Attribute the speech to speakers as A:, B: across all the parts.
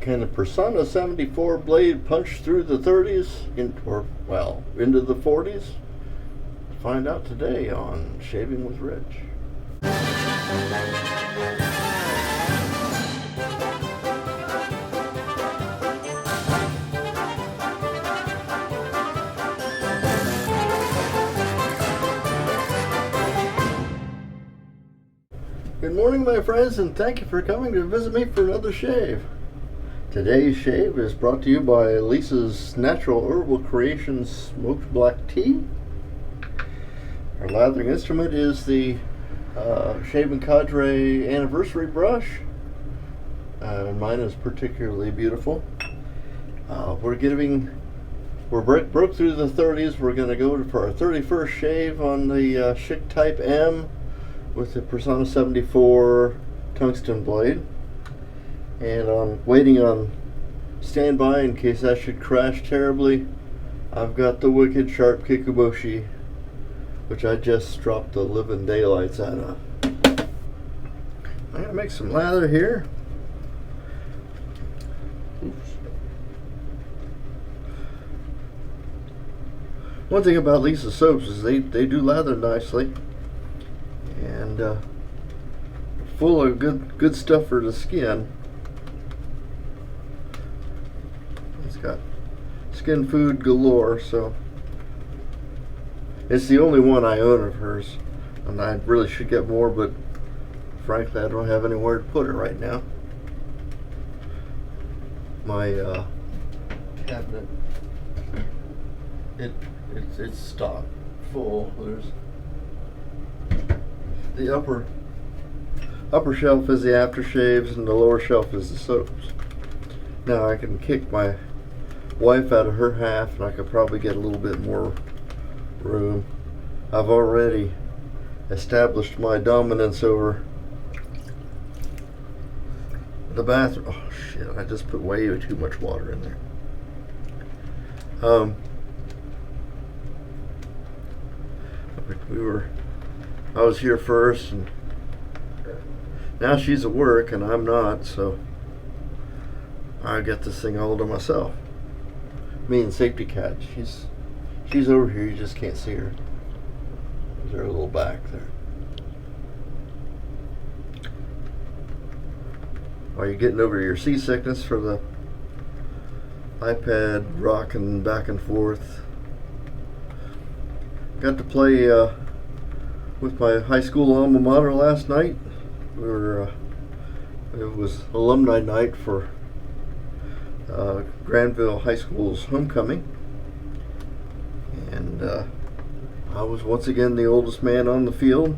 A: Can the Personna 74 blade punch through the 30s into the 40s? Find out today on Shaving with Rich. Good morning, my friends, and thank you for coming to visit me for another shave. Today's shave is brought to you by Lisa's Natural Herbal Creations Smoked Black Tea. Our lathering instrument is the Shaving Cadre Anniversary Brush. Mine is particularly beautiful. We're broke through the 30s. We're going to go for our 31st shave on the Schick Type M with the Personna 74 tungsten blade. And I'm waiting on standby in case that should crash terribly. I've got the Wicked Sharp Kikuboshi, which I just dropped the living daylights out of. I'm going to make some lather here. Oops. One thing about Lisa's soaps is they do lather nicely. And full of good stuff for the skin. It's got skin food galore, so it's the only one I own of hers, and I really should get more, but frankly I don't have anywhere to put it right now. My cabinet, it's stocked full. There's the upper shelf is the aftershaves, and the lower shelf is the soaps. Now I can kick my wife out of her half, and I could probably get a little bit more room. I've already established my dominance over the bathroom. Oh shit, I just put way too much water in there. I was here first, and now she's at work and I'm not, so I get this thing all to myself. Me and Safety Cat, she's over here, you just can't see her. There's her little back there. While you're getting over your seasickness for the iPad rocking back and forth. Got to play with my high school alma mater last night. It was alumni night for Granville High School's homecoming, and I was once again the oldest man on the field.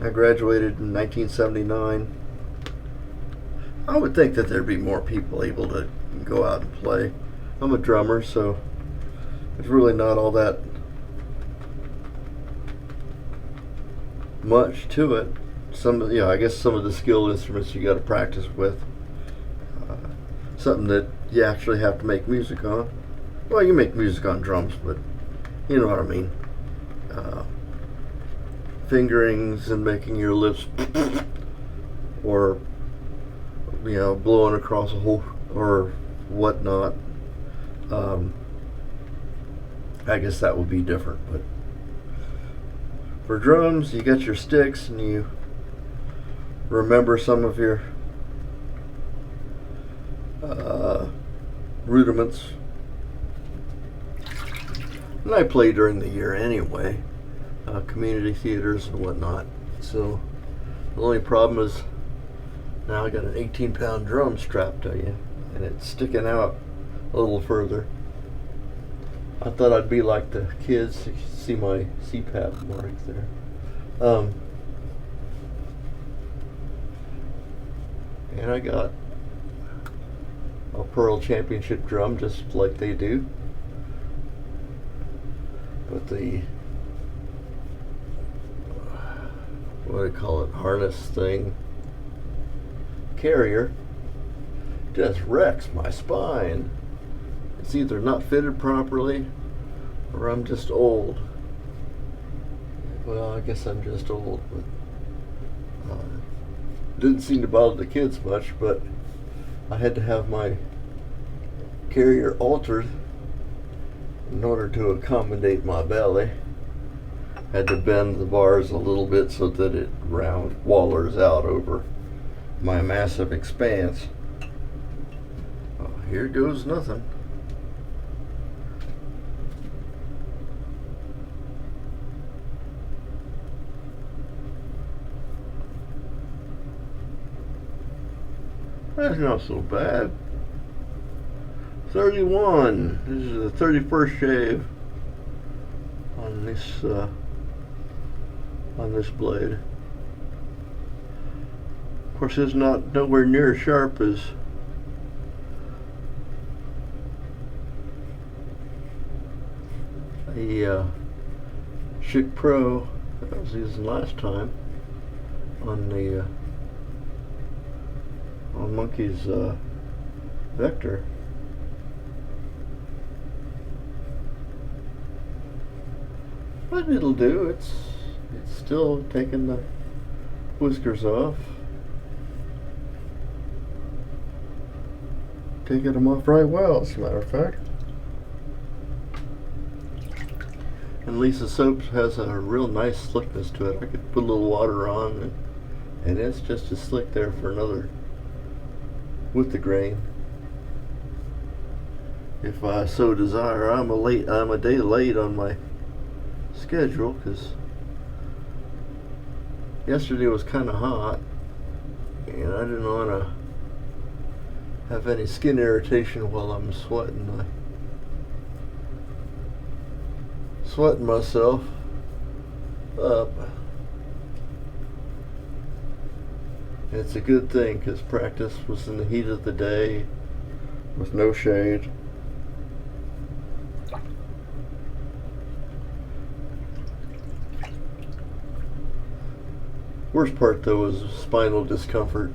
A: I graduated in 1979. I would think that there'd be more people able to go out and play. I'm a drummer, so it's really not all that much to it. I guess some of the skilled instruments you got to practice with. Something that you actually have to make music on. Well, you make music on drums, but you know what I mean. Fingerings and making your lips, or blowing across a hole or whatnot. I guess that would be different, but for drums, you got your sticks and you remember some of your rudiments. And I play during the year anyway, community theaters and whatnot. So the only problem is now I got an 18-pound drum strapped to you, and it's sticking out a little further. I thought I'd be like the kids. You can see my CPAP mark there. And I got a Pearl Championship drum, just like they do. But the, what do you call it, harness thing, carrier, just wrecks my spine. It's either not fitted properly, or I'm just old. Well, I guess I'm just old, but didn't seem to bother the kids much, but I had to have my carrier altered in order to accommodate my belly. Had to bend the bars a little bit so that it wallers out over my massive expanse. Oh, here goes nothing. That's not so bad. 31. This is the 31st shave on this blade. Of course, it's not nowhere near as sharp as a Schick Pro that I was using last time on the on Monkey's Vector. But it'll do. It's still taking the whiskers off. Taking them off right well, as a matter of fact. And Lisa Soaps has a real nice slickness to it. I could put a little water on and it's just as slick there for another with the grain. If I so desire. I'm a day late on my schedule because yesterday was kind of hot and I didn't want to have any skin irritation while I'm sweating myself up. And it's a good thing because practice was in the heat of the day with no shade. Worst part though was spinal discomfort.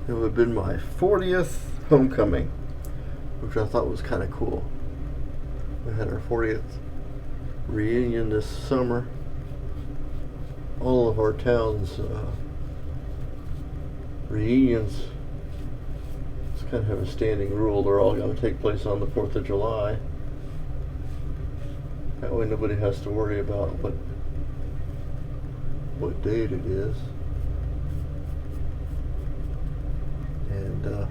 A: It would have been my 40th homecoming, which I thought was kind of cool. We had our 40th reunion this summer. All of our towns' reunions, it's kind of a standing rule. They're all going to take place on the 4th of July. That way nobody has to worry about what date it is. And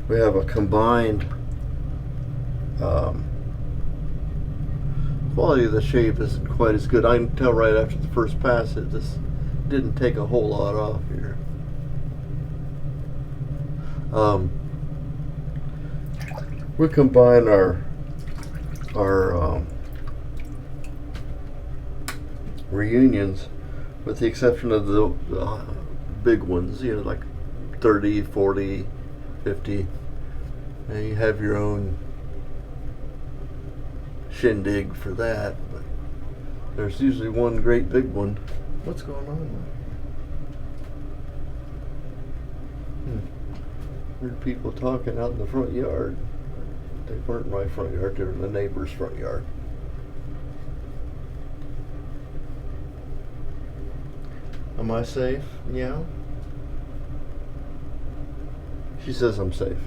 A: we have a combined quality of the shave isn't quite as good. I can tell right after the first pass it just didn't take a whole lot off here. We combine our reunions, with the exception of the big ones, you know, like 30, 40, 50, and you have your own shindig for that, but there's usually one great big one. What's going on there? Heard people talking out in the front yard. They weren't in my front yard, they were in the neighbor's front yard. Am I safe? Yeah. She says I'm safe.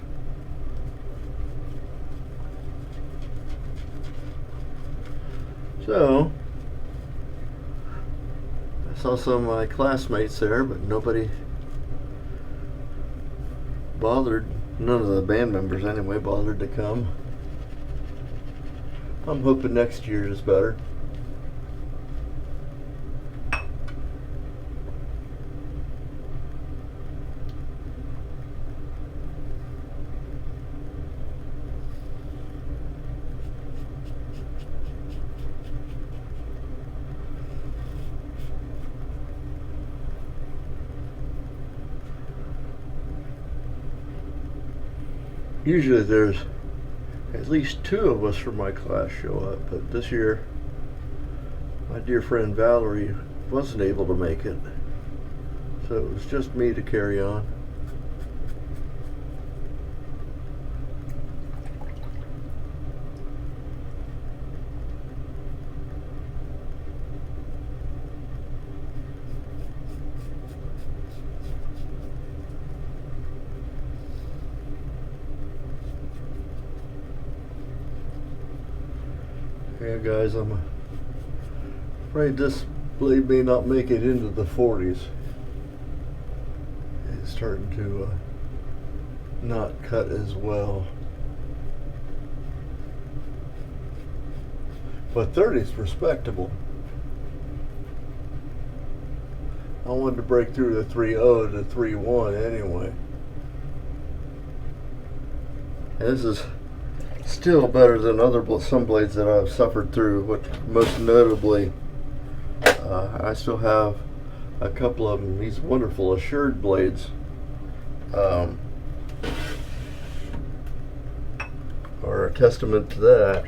A: So, I saw some of my classmates there, but nobody bothered. None of the band members, anyway, bothered to come. I'm hoping next year is better. Usually there's at least 2 of us from my class show up, but this year my dear friend Valerie wasn't able to make it, so it was just me to carry on. Yeah, guys, I'm afraid this blade may not make it into the 40s. It's starting to not cut as well. But 30 is respectable. I wanted to break through the 3.0 to 3.1 anyway. And this is still better than some blades that I've suffered through, which most notably I still have a couple of them, these wonderful Assured blades. Are a testament to that.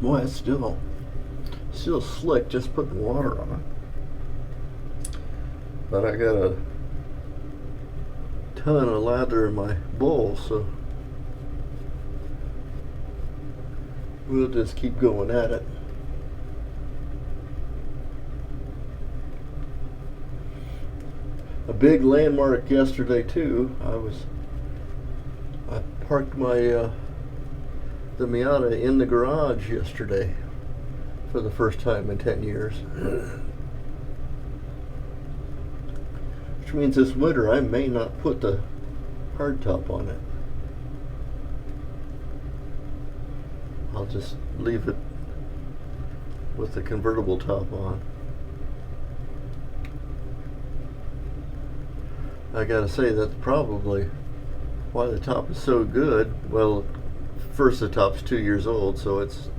A: Boy, it's still slick just putting water on it. But I got a ton of lather in my bowl, so we'll just keep going at it. A big landmark yesterday too. I parked my the Miata in the garage yesterday for the first time in 10 years. Which means this winter I may not put the hardtop on it. I'll just leave it with the convertible top on. I gotta say that's probably why the top is so good. Well, first the top's 2 years old, so it's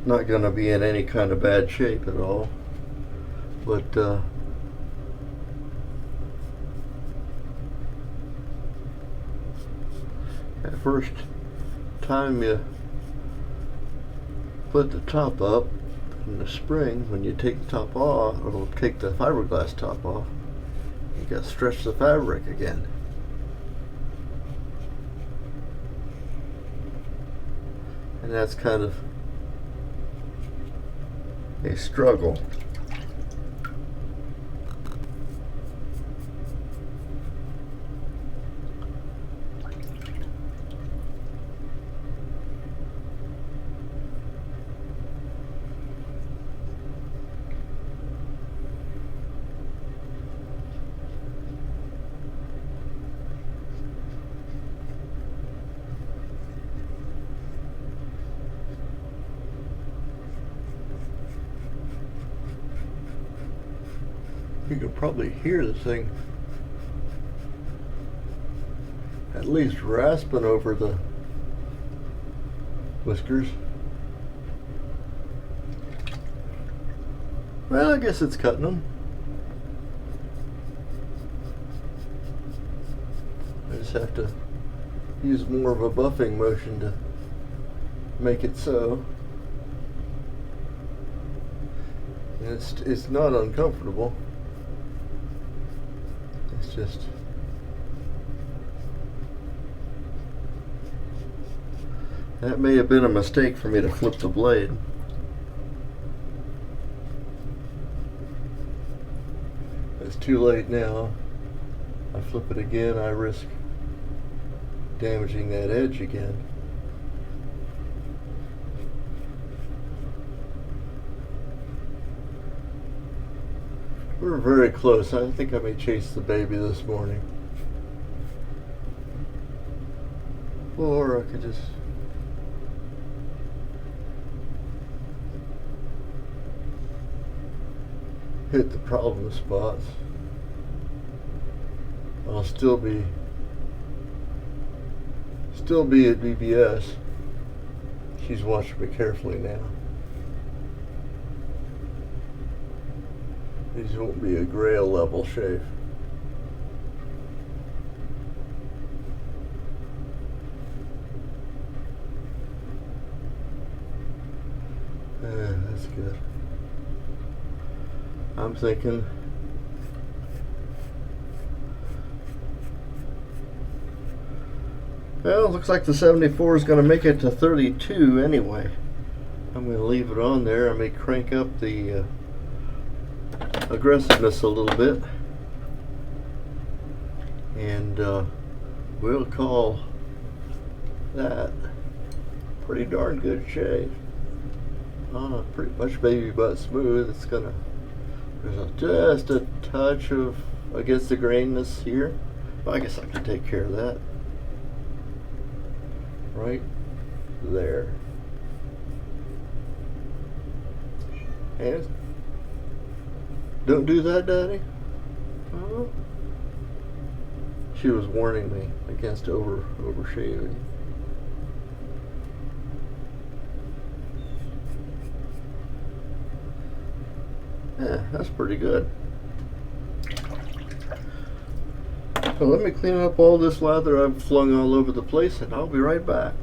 A: not gonna be in any kind of bad shape at all. But the first time you put the top up in the spring, when you take the top off, or take the fiberglass top off, you got to stretch the fabric again. And that's kind of a struggle. You can probably hear the thing at least rasping over the whiskers. Well, I guess it's cutting them. I just have to use more of a buffing motion to make it so. And it's not uncomfortable. It's just that may have been a mistake for me to flip the blade. It's too late now. I flip it again, I risk damaging that edge again. We're very close. I think I may chase the baby this morning. Or I could just hit the problem spots. I'll still be at BBS. She's watching me carefully now. These won't be a grail level shave. That's good. I'm thinking well, looks like the 74 is going to make it to 32 anyway. I'm going to leave it on there. I may crank up the aggressiveness a little bit and We'll call that pretty darn good shave. Pretty much baby butt smooth. It's gonna, just a touch of against the grainness here. But I guess I can take care of that. Right there. And don't do that, Daddy. Oh. She was warning me against overshaving. Yeah, that's pretty good. So let me clean up all this lather I've flung all over the place, and I'll be right back.